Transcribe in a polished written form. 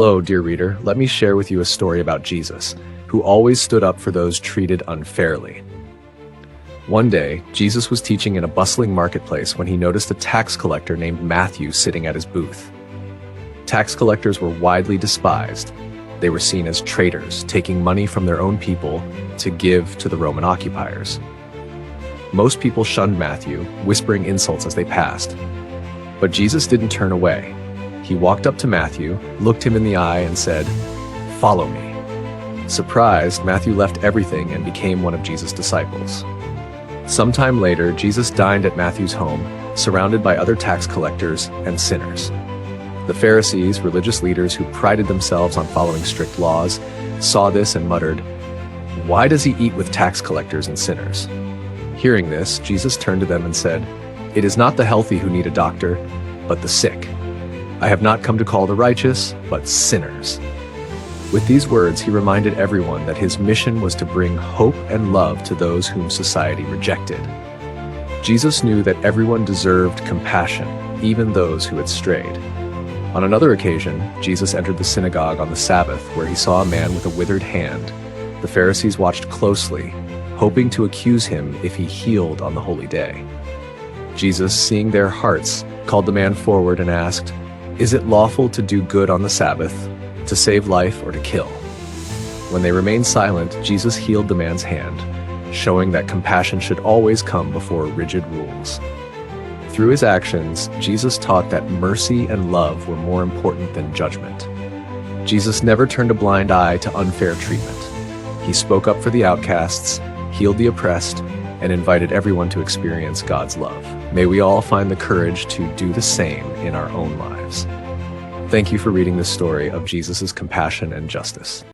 Hello, dear reader. Let me share with you a story about Jesus, who always stood up for those treated unfairly. One day, Jesus was teaching in a bustling marketplace when he noticed a tax collector named Matthew sitting at his booth. Tax collectors were widely despised. They were seen as traitors, taking money from their own people to give to the Roman occupiers. Most people shunned Matthew, whispering insults as they passed. But Jesus didn't turn away. He walked up to Matthew, looked him in the eye, and said, "Follow me." Surprised, Matthew left everything and became one of Jesus' disciples. Sometime later, Jesus dined at Matthew's home, surrounded by other tax collectors and sinners. The Pharisees, religious leaders who prided themselves on following strict laws, saw this and muttered, "Why does he eat with tax collectors and sinners?" Hearing this, Jesus turned to them and said, "It is not the healthy who need a doctor, but the sick. I have not come to call the righteous, but sinners." With these words, he reminded everyone that his mission was to bring hope and love to those whom society rejected. Jesus knew that everyone deserved compassion, even those who had strayed. On another occasion, Jesus entered the synagogue on the Sabbath, where he saw a man with a withered hand. The Pharisees watched closely, hoping to accuse him if he healed on the holy day. Jesus, seeing their hearts, called the man forward and asked, "Is it lawful to do good on the Sabbath, to save life or to kill?" When they remained silent, Jesus healed the man's hand, showing that compassion should always come before rigid rules. Through his actions, Jesus taught that mercy and love were more important than judgment. Jesus never turned a blind eye to unfair treatment. He spoke up for the outcasts, healed the oppressed, and invited everyone to experience God's love. May we all find the courage to do the same in our own lives. Thank you for reading this story of Jesus' compassion and justice.